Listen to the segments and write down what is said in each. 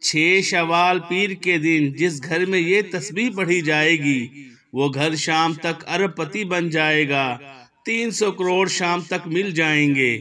6 شوال پیر کے دن جس گھر میں یہ تسبیح پڑھی جائے گی وہ گھر شام تک ارب پتی بن جائے گا، 300 کروڑ شام تک مل جائیں گے۔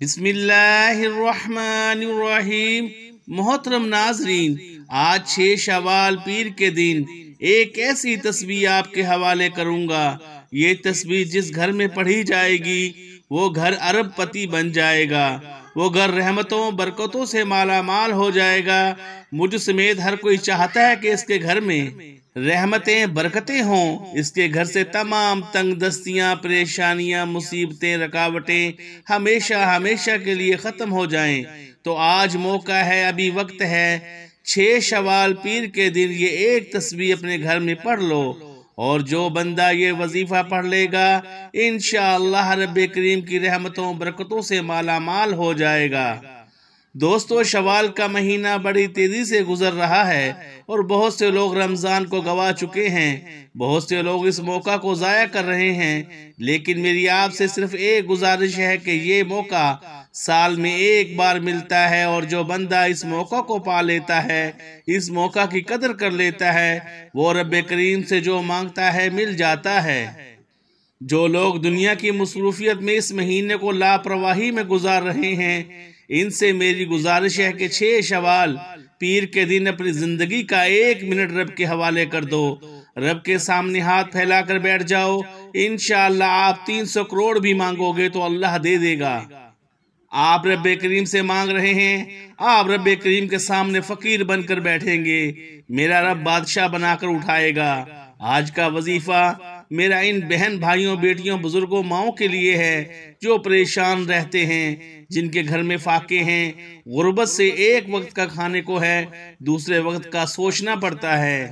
بسم اللہ الرحمن الرحیم۔ محترم ناظرین، آج 6 شوال پیر کے دن ایک ایسی تسبیح آپ کے حوالے کروں گا، یہ تسبیح جس گھر میں پڑھی جائے گی وہ گھر ارب پتی بن جائے گا، وہ گھر رحمتوں برکتوں سے مالا مال ہو جائے گا۔ مجھ سمیت ہر کوئی چاہتا ہے کہ اس کے گھر میں رحمتیں برکتیں ہوں، اس کے گھر سے تمام تنگ دستیاں، پریشانیاں، مصیبتیں، رکاوٹیں ہمیشہ ہمیشہ کے لیے ختم ہو جائیں۔ تو آج موقع ہے، ابھی وقت ہے، 6 شوال پیر کے دن یہ ایک تسبیح اپنے گھر میں پڑھ لو، اور جو بندہ یہ وظیفہ پڑھ لے گا انشاءاللہ رب کریم کی رحمتوں برکتوں سے مالا مال ہو جائے گا۔ دوستو، شوال کا مہینہ بڑی تیزی سے گزر رہا ہے اور بہت سے لوگ رمضان کو گوا چکے ہیں، بہت سے لوگ اس موقع کو ضائع کر رہے ہیں، لیکن میری آپ سے صرف ایک گزارش ہے کہ یہ موقع سال میں ایک بار ملتا ہے، اور جو بندہ اس موقع کو پا لیتا ہے، اس موقع کی قدر کر لیتا ہے، وہ رب کریم سے جو مانگتا ہے مل جاتا ہے۔ جو لوگ دنیا کی مصروفیت میں اس مہینے کو لاپرواہی میں گزار رہے ہیں، ان سے میری گزارش ہے کہ 6 شوال پیر کے دن اپنی زندگی کا 1 منٹ رب کے حوالے کر دو، رب کے سامنے ہاتھ پھیلا کر بیٹھ جاؤ، انشاءاللہ آپ 300 کروڑ بھی مانگو گے تو اللہ دے دے گا۔ آپ رب کریم سے مانگ رہے ہیں، آپ رب کریم کے سامنے فقیر بن کر بیٹھیں گے، میرا رب بادشاہ بنا کر اٹھائے گا۔ آج کا وظیفہ میرا ان بہن بھائیوں، بیٹیوں، بزرگوں، ماؤں کے لیے ہے جو پریشان رہتے ہیں، جن کے گھر میں فاقے ہیں، غربت سے ایک وقت کا کھانے کو ہے، دوسرے وقت کا سوچنا پڑتا ہے،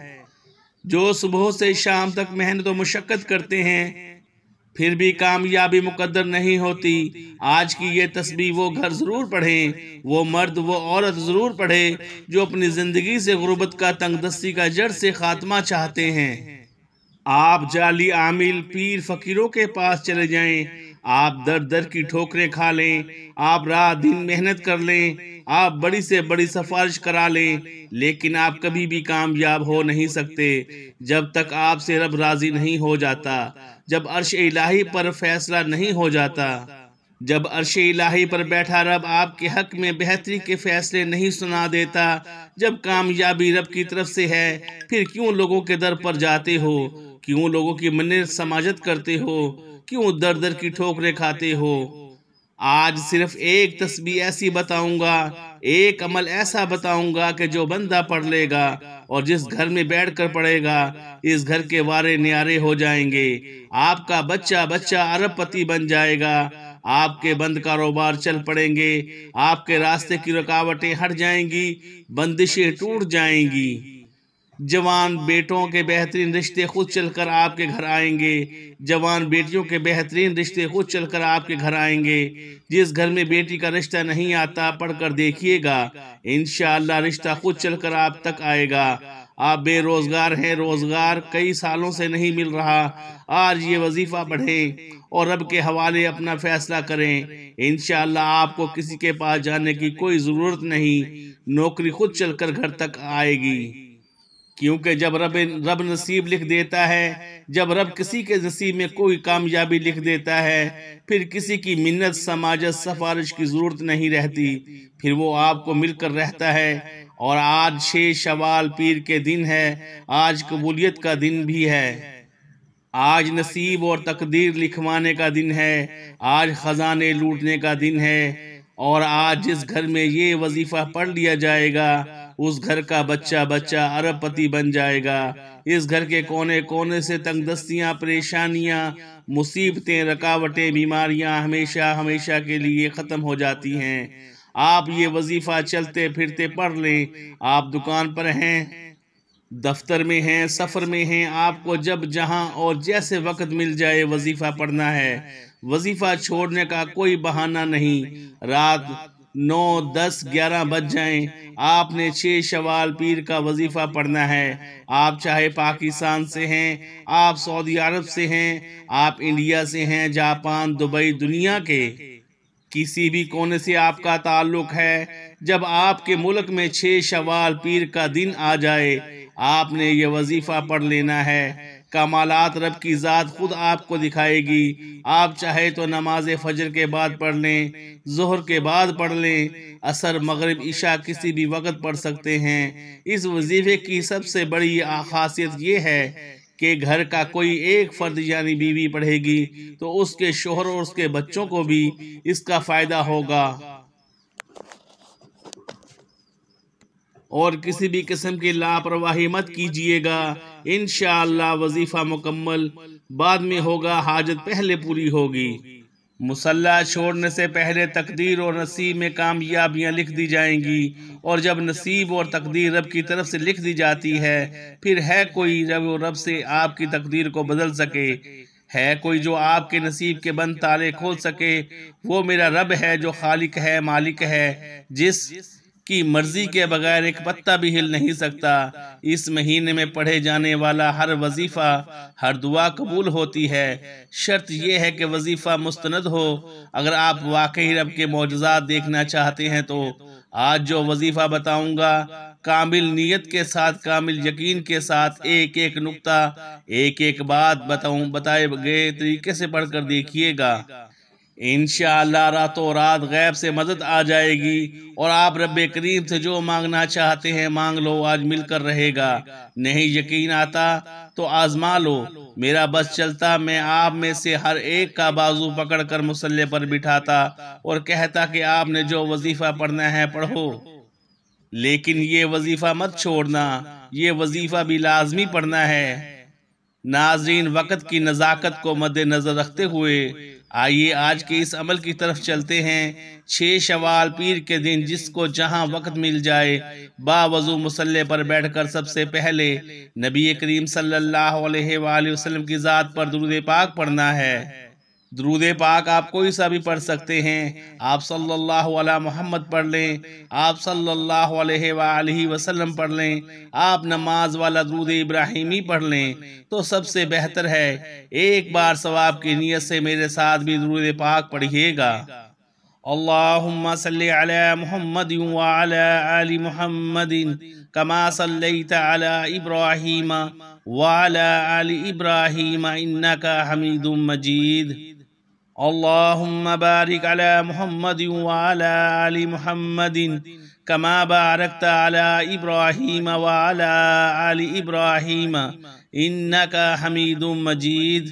جو صبح سے شام تک محنت و مشقت کرتے ہیں پھر بھی کامیابی مقدر نہیں ہوتی۔ آج کی یہ تسبیح وہ گھر ضرور پڑھیں، وہ مرد وہ عورت ضرور پڑھے جو اپنی زندگی سے غربت کا، تنگ دستی کا جڑ سے خاتمہ چاہتے ہیں۔ آپ جعلی عامل پیر فقیروں کے پاس چلے جائیں، آپ در در کی ٹھوکریں کھا لیں، آپ رات دن محنت کر لیں، آپ بڑی سے بڑی سفارش کرا لیں، لیکن آپ کبھی بھی کامیاب ہو نہیں سکتے جب تک آپ سے رب راضی نہیں ہو جاتا، جب عرش الہی پر فیصلہ نہیں ہو جاتا، جب عرش الہی پر بیٹھا رب آپ کے حق میں بہتری کے فیصلے نہیں سنا دیتا، جب کامیابی رب کی طرف سے ہے، پھر کیوں لوگوں کے در پر جاتے ہو، کیوں لوگوں کی منت سماجت کرتے ہو، کیوں در در کی ٹھوکریں کھاتے ہو؟ آج صرف ایک تسبیح ایسی بتاؤں گا، ایک عمل ایسا بتاؤں گا کہ جو بندہ پڑھ لے گا اور جس گھر میں بیٹھ کر پڑھے گا، اس گھر کے وارے نیارے ہو جائیں گے، آپ کا بچہ بچہ ارب پتی بن جائے گا، آپ کے بند کاروبار چل پڑیں گے، آپ کے راستے کی رکاوٹیں ہٹ جائیں گی، بندشیں ٹوٹ جائیں گی، جوان بیٹوں کے بہترین رشتے خود چل کر آپ کے گھر آئیں گے، جوان بیٹیوں کے بہترین رشتے خود چل کر آپ کے گھر آئیں گے۔ جس گھر میں بیٹی کا رشتہ نہیں آتا پڑھ کر دیکھیے گا، انشاءاللہ رشتہ خود چل کر آپ تک آئے گا۔ آپ بے روزگار ہیں، روزگار کئی سالوں سے نہیں مل رہا، آج یہ وظیفہ پڑھیں اور رب کے حوالے اپنا فیصلہ کریں، انشاءاللہ آپ کو کسی کے پاس جانے کی کوئی ضرورت نہیں، نوکری خود چل کر گھر تک آئے گی، کیونکہ جب رب نصیب لکھ دیتا ہے، جب رب کسی کے نصیب میں کوئی کامیابی لکھ دیتا ہے، پھر کسی کی منت سماجت سفارش کی ضرورت نہیں رہتی، پھر وہ آپ کو مل کر رہتا ہے۔ اور آج 6 شوال پیر کے دن ہے، آج قبولیت کا دن بھی ہے، آج نصیب اور تقدیر لکھوانے کا دن ہے، آج خزانے لوٹنے کا دن ہے، اور آج جس گھر میں یہ وظیفہ پڑھ لیا جائے گا اس گھر کا بچہ بچہ ارب پتی بن جائے گا، اس گھر کے کونے کونے سے تنگ دستیاں، پریشانیاں، مصیبتیں، رکاوٹیں، بیماریاں ہمیشہ ہمیشہ کے لیے ختم ہو جاتی ہیں۔ آپ یہ وظیفہ چلتے پھرتے پڑھ لیں، آپ دکان پر ہیں، دفتر میں ہیں، سفر میں ہیں، آپ کو جب جہاں اور جیسے وقت مل جائے وظیفہ پڑھنا ہے، وظیفہ چھوڑنے کا کوئی بہانہ نہیں۔ رات 9، 10، 11 بج جائیں، آپ نے 6 شوال پیر کا وظیفہ پڑھنا ہے، آپ چاہے پاکستان سے ہیں، آپ سعودی عرب سے ہیں، آپ انڈیا سے ہیں، جاپان، دبئی، دنیا کے کسی بھی کونے سے آپ کا تعلق ہے، جب آپ کے ملک میں 6 شوال پیر کا دن آ جائے آپ نے یہ وظیفہ پڑھ لینا ہے۔ کمالات رب کی ذات خود آپ کو دکھائے گی۔ آپ چاہے تو نماز فجر کے بعد پڑھ لیں، ظہر کے بعد پڑھ لیں، عصر مغرب عشاء کسی بھی وقت پڑھ سکتے ہیں۔ اس وظیفے کی سب سے بڑی خاصیت یہ ہے کہ گھر کا کوئی ایک فرد یعنی بیوی پڑھے گی تو اس کے شوہر اور اس کے بچوں کو بھی اس کا فائدہ ہوگا، اور کسی بھی قسم کی لاپرواہی مت کیجیے گا۔ انشاءاللہ وظیفہ مکمل بعد میں ہوگا، حاجت پہلے پوری ہوگی۔ مصلی چھوڑنے سے پہلے تقدیر اور نصیب میں کامیابیاں لکھ دی جائیں گی، اور جب نصیب اور تقدیر رب کی طرف سے لکھ دی جاتی ہے، پھر ہے کوئی رب سے آپ کی تقدیر کو بدل سکے؟ ہے کوئی جو آپ کے نصیب کے بند تالے کھول سکے؟ وہ میرا رب ہے جو خالق ہے، مالک ہے، جس کی مرضی کے بغیر ایک پتہ بھی ہل نہیں سکتا۔ اس مہینے میں پڑھے جانے والا ہر وظیفہ، ہر دعا قبول ہوتی ہے۔ شرط یہ ہے کہ وظیفہ مستند ہو۔ اگر آپ واقعی رب کے معجزات دیکھنا چاہتے ہیں تو آج جو وظیفہ بتاؤں گا کامل نیت کے ساتھ، کامل یقین کے ساتھ، ایک ایک نقطہ، ایک ایک بات بتائے گئے طریقے سے پڑھ کر دیکھیے گا۔ انشاءاللہ راتوں رات غیب سے مدد آ جائے گی، اور آپ رب کریم سے جو مانگنا چاہتے ہیں مانگ لو، آج مل کر رہے گا۔ نہیں یقین آتا تو آزما لو۔ میرا بس چلتا میں آپ میں سے ہر ایک کا بازو پکڑ کر مصلی پر بٹھاتا اور کہتا کہ آپ نے جو وظیفہ پڑھنا ہے پڑھو، لیکن یہ وظیفہ مت چھوڑنا، یہ وظیفہ بھی لازمی پڑھنا ہے۔ ناظرین، وقت کی نزاکت کو مد نظر رکھتے ہوئے آئیے آج کے اس عمل کی طرف چلتے ہیں۔ 6 شوال پیر کے دن جس کو جہاں وقت مل جائے باوضو مصلی پر بیٹھ کر سب سے پہلے نبی کریم صلی اللہ علیہ وآلہ وسلم کی ذات پر درود پاک پڑھنا ہے۔ درود پاک آپ کوئی سا بھی پڑھ سکتے ہیں۔ آپ صلی اللہ علیہ محمد پڑھ لیں، آپ صلی اللہ علیہ وآلہ وسلم پڑھ لیں، آپ نماز والا درود ابراہیمی پڑھ لیں تو سب سے بہتر ہے۔ ایک بار ثواب کی نیت سے میرے ساتھ بھی درود پاک پڑھیے گا۔ اللہم صلی علی محمد وعلی آل محمد کما صلیت علی ابراہیم وعلی آل ابراہیم انکا حمید مجید۔ اللہم بارک علی محمد وعلی آل محمد کما بارکت علی ابراہیم وعلی آل ابراہیم انکا حمید مجید۔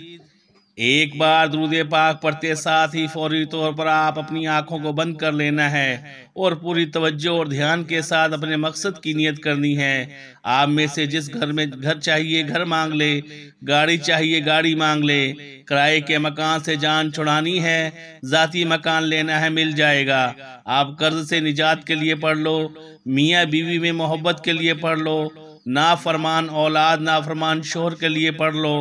ایک بار درود پاک پڑھتے ساتھ ہی فوری طور پر آپ اپنی آنکھوں کو بند کر لینا ہے اور پوری توجہ اور دھیان کے ساتھ اپنے مقصد کی نیت کرنی ہے۔ آپ میں سے جس گھر میں گھر چاہیے گھر مانگ لے، گاڑی چاہیے گاڑی مانگ لے، کرائے کے مکان سے جان چھڑانی ہے، ذاتی مکان لینا ہے مل جائے گا۔ آپ قرض سے نجات کے لیے پڑھ لو، میاں بیوی میں محبت کے لیے پڑھ لو، نافرمان اولاد نافرمان شوہر کے لیے پڑھ لو،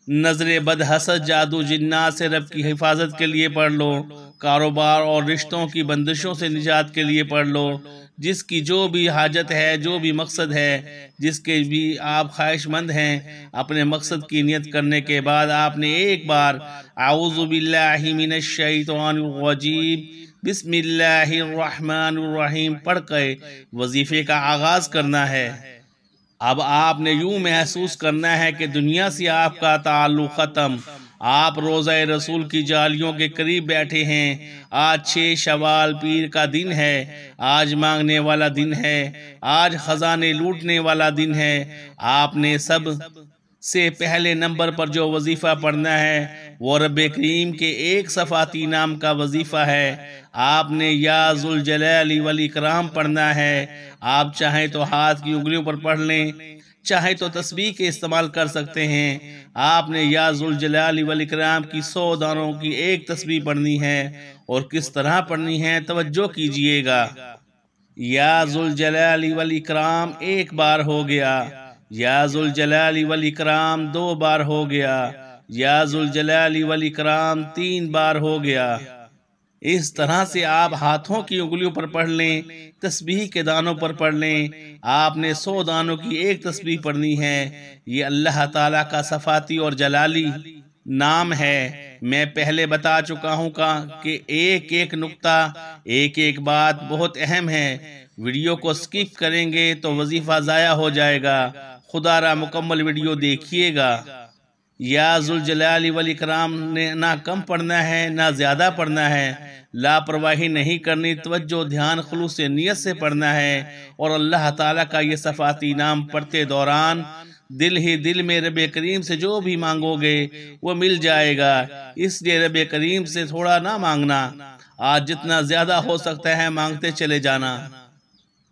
نظر بد حسد جادو جنات سے رب کی حفاظت کے لیے پڑھ لو، کاروبار اور رشتوں کی بندشوں سے نجات کے لیے پڑھ لو۔ جس کی جو بھی حاجت ہے، جو بھی مقصد ہے، جس کے بھی آپ خواہش مند ہیں، اپنے مقصد کی نیت کرنے کے بعد آپ نے ایک بار اعوذ باللہ من الشیطان الرجیم بسم اللہ الرحمن الرحیم پڑھ کے وظیفے کا آغاز کرنا ہے۔ اب آپ نے یوں محسوس کرنا ہے کہ دنیا سے آپ کا تعلق ختم، آپ روضہ رسول کی جالیوں کے قریب بیٹھے ہیں۔ آج 6 شوال پیر کا دن ہے، آج مانگنے والا دن ہے، آج خزانے لوٹنے والا دن ہے۔ آپ نے سب سے پہلے نمبر پر جو وظیفہ پڑھنا ہے وہ رب کریم کے ایک صفاتی نام کا وظیفہ ہے۔ آپ نے یا ذوالجلال والاکرام پڑھنا ہے۔ آپ چاہیں تو ہاتھ کی انگلیوں پر پڑھ لیں، چاہیں تو تسبیح کے استعمال کر سکتے ہیں۔ آپ نے یا ذوالجلال والاکرام کی 100 دانوں کی ایک تسبیح پڑھنی ہے، اور کس طرح پڑھنی ہے توجہ کیجئے گا۔ یا ذوالجلال والاکرام 1 بار ہو گیا، یا ذوالجلال والاکرام 2 بار ہو گیا، یا ذوالجلال والاکرام 3 بار ہو گیا۔ اس طرح سے آپ ہاتھوں کی انگلیوں پر پڑھ لیں، تسبیح کے دانوں پر پڑھ لیں۔ آپ نے 100 دانوں کی ایک تسبیح پڑھنی ہے۔ یہ اللہ تعالیٰ کا صفاتی اور جلالی نام ہے۔ میں پہلے بتا چکا ہوں کہ ایک ایک نقطہ، ایک ایک بات بہت اہم ہے۔ ویڈیو کو سکپ کریں گے تو وظیفہ ضائع ہو جائے گا۔ خدا را مکمل ویڈیو دیکھیے گا۔ یا ذوالجلال والاکرام نے نہ کم پڑھنا ہے نہ زیادہ پڑھنا ہے، لاپرواہی نہیں کرنی، توجہ دھیان خلوص نیت سے پڑھنا ہے، اور اللہ تعالیٰ کا یہ صفاتی نام پڑھتے دوران دل ہی دل میں رب کریم سے جو بھی مانگو گے وہ مل جائے گا۔ اس لیے رب کریم سے تھوڑا نہ مانگنا، آج جتنا زیادہ ہو سکتا ہے مانگتے چلے جانا۔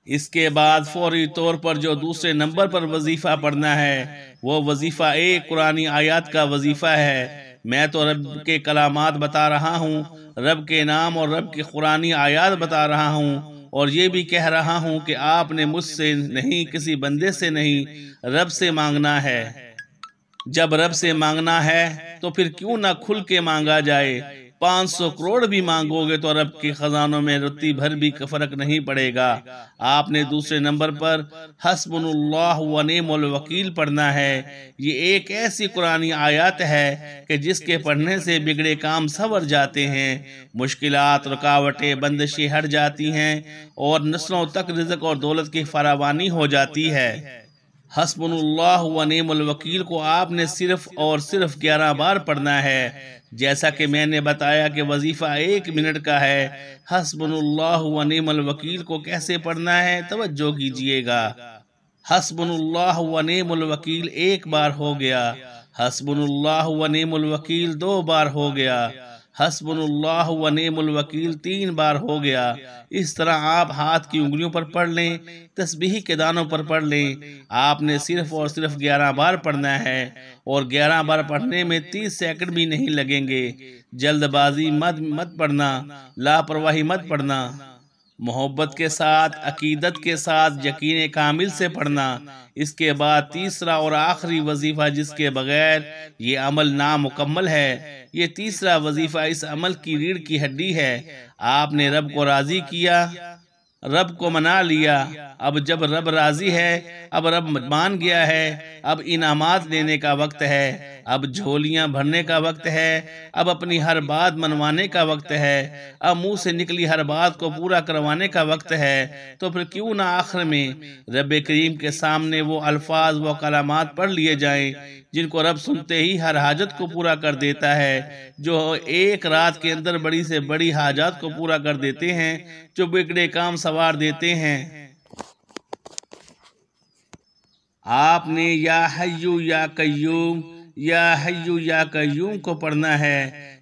اس کے بعد فوری طور پر جو دوسرے نمبر پر وظیفہ پڑھنا ہے وہ وظیفہ ایک قرآنی آیات کا وظیفہ ہے۔ میں تو رب کے کلامات بتا رہا ہوں، رب کے نام اور رب کی قرآنی آیات بتا رہا ہوں، اور یہ بھی کہہ رہا ہوں کہ آپ نے مجھ سے نہیں، کسی بندے سے نہیں، رب سے مانگنا ہے۔ جب رب سے مانگنا ہے تو پھر کیوں نہ کھل کے مانگا جائے۔ 500 کروڑ بھی مانگو گے تو رب کے خزانوں میں رتی بھر بھی فرق نہیں پڑے گا۔ آپ نے دوسرے نمبر پر حسبنا اللہ و نعم الوکیل پڑھنا ہے۔ یہ ایک ایسی قرآنی آیات ہے کہ جس کے پڑھنے سے بگڑے کام سنور جاتے ہیں، مشکلات، رکاوٹیں، بندشیں ہٹ جاتی ہیں، اور نسلوں تک رزق اور دولت کی فراوانی ہو جاتی ہے۔ حسبنا اللہ و نعم الوکیل کو آپ نے صرف اور صرف 11 بار پڑھنا ہے۔ جیسا کہ میں نے بتایا کہ وظیفہ 1 منٹ کا ہے۔ حسبنا اللہ و نعم الوکیل کو کیسے پڑھنا ہے توجہ کیجئے گا۔ حسبنا اللہ و نعم الوکیل 1 بار ہو گیا، حسبنا اللہ و نعم الوکیل 2 بار ہو گیا، حسبنا اللہ و نعم الوکیل 3 بار ہو گیا۔ اس طرح آپ ہاتھ کی انگلیوں پر پڑھ لیں، تسبیح کے دانوں پر پڑھ لیں۔ آپ نے صرف اور صرف 11 بار پڑھنا ہے، اور 11 بار پڑھنے میں 30 سیکنڈ بھی نہیں لگیں گے۔ جلد بازی مت پڑھنا، لاپرواہی مت پڑھنا، محبت کے ساتھ، عقیدت کے ساتھ، یقین کامل سے پڑھنا۔ اس کے بعد تیسرا اور آخری وظیفہ جس کے بغیر یہ عمل نامکمل ہے، یہ تیسرا وظیفہ اس عمل کی ریڑھ کی ہڈی ہے۔ آپ نے رب کو راضی کیا، رب کو منا لیا۔ اب جب رب راضی ہے، اب رب مان گیا ہے، اب انعامات لینے کا وقت ہے، اب جھولیاں بھرنے کا وقت ہے، اب اپنی ہر بات منوانے کا وقت ہے، اب منہ سے نکلی ہر بات کو پورا کروانے کا وقت ہے۔ تو پھر کیوں نہ آخر میں رب کریم کے سامنے وہ الفاظ، وہ کلمات پڑھ لیے جائیں جن کو رب سنتے ہی ہر حاجت کو پورا کر دیتا ہے، جو ایک رات کے اندر بڑی سے بڑی حاجات کو پورا کر دیتے ہیں، جو بگڑے کام سنوار دیتے ہیں۔ آپ نے یا حیو یا قیوم، یا حیو یا قیوم کو پڑھنا ہے۔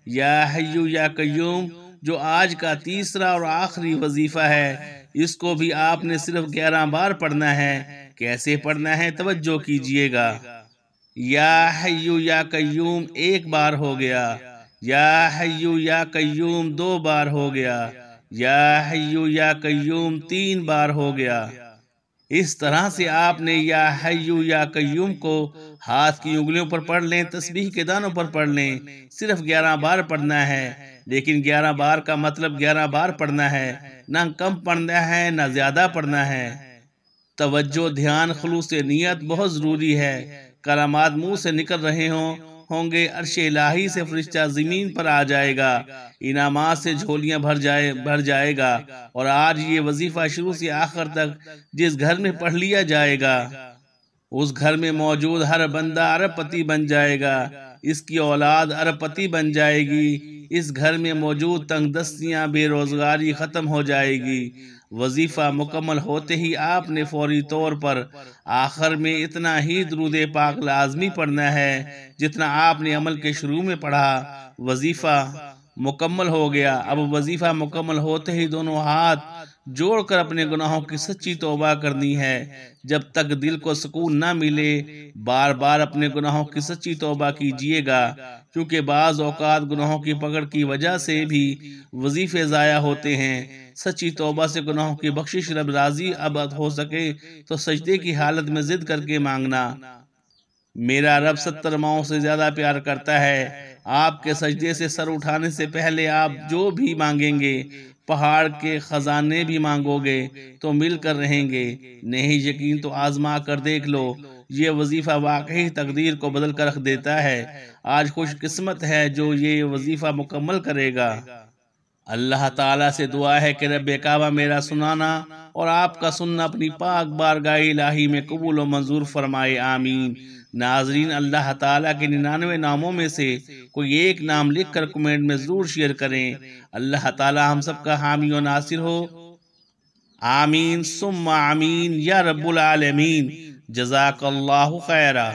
یا حیو یا قیوم جو آج کا تیسرا اور آخری وظیفہ ہے، اس کو بھی آپ نے صرف 11 بار پڑھنا ہے۔ کیسے پڑھنا ہے توجہ کیجئے گا۔ یا حیو یا قیوم 1 بار ہو گیا، یا حیو یا قیوم 2 بار ہو گیا، یا حیو یا قیوم 3 بار ہو گیا۔ اس طرح سے آپ نے یا حیو یا قیوم کو ہاتھ کی انگلیوں پر پڑھ لیں، تسبیح کے دانوں پر پڑھ لیں۔ صرف 11 بار پڑھنا ہے، لیکن 11 بار کا مطلب 11 بار پڑھنا ہے، نہ کم پڑھنا ہے نہ زیادہ پڑھنا ہے۔ توجہ، دھیان، خلوص نیت بہت ضروری ہے۔ کلمات منہ سے نکل رہے ہوں گے، عرش الہی سے فرشتہ زمین پر آ جائے گا، انعامات سے جھولیاں بھر جائے گا، اور آج یہ وظیفہ شروع سے آخر تک جس گھر میں پڑھ لیا جائے گا، اس گھر میں موجود ہر بندہ ارب پتی بن جائے گا، اس کی اولاد ارب پتی بن جائے گی، اس گھر میں موجود تنگ دستیاں، بے روزگاری ختم ہو جائے گی۔ وظیفہ مکمل ہوتے ہی آپ نے فوری طور پر آخر میں اتنا ہی درود پاک لازمی پڑھنا ہے جتنا آپ نے عمل کے شروع میں پڑھا۔ وظیفہ مکمل ہو گیا۔ اب وظیفہ مکمل ہوتے ہی دونوں ہاتھ جوڑ کر اپنے گناہوں کی سچی توبہ کرنی ہے۔ جب تک دل کو سکون نہ ملے بار بار اپنے گناہوں کی سچی توبہ کیجئے گا، کیونکہ بعض اوقات گناہوں کی پکڑ کی وجہ سے بھی وظیفے ضائع ہوتے ہیں۔ سچی توبہ سے گناہوں کی بخشش رب راضی اب ہو سکے تو سجدے کی حالت میں ضد کر کے مانگنا۔ میرا رب 70 ماؤں سے زیادہ پیار کرتا ہے۔ آپ کے سجدے سے سر اٹھانے سے پہلے آپ جو بھی مانگیں گے، پہاڑ کے خزانے بھی مانگو گے تو مل کر رہیں گے۔ نہیں یقین تو آزما کر دیکھ لو۔ یہ وظیفہ واقعی تقدیر کو بدل کر رکھ دیتا ہے۔ آج خوش قسمت ہے جو یہ وظیفہ مکمل کرے گا۔ اللہ تعالیٰ سے دعا ہے کہ رب کعبہ میرا سنانا اور آپ کا سننا اپنی پاک بارگاہ الہی میں قبول و منظور فرمائے، آمین۔ ناظرین، اللہ تعالیٰ کے 99 ناموں میں سے کوئی ایک نام لکھ کر کمنٹ میں ضرور شیئر کریں۔ اللہ تعالیٰ ہم سب کا حامی و ناصر ہو، آمین ثم آمین یا رب العالمین۔ جزاک اللہ خیرہ۔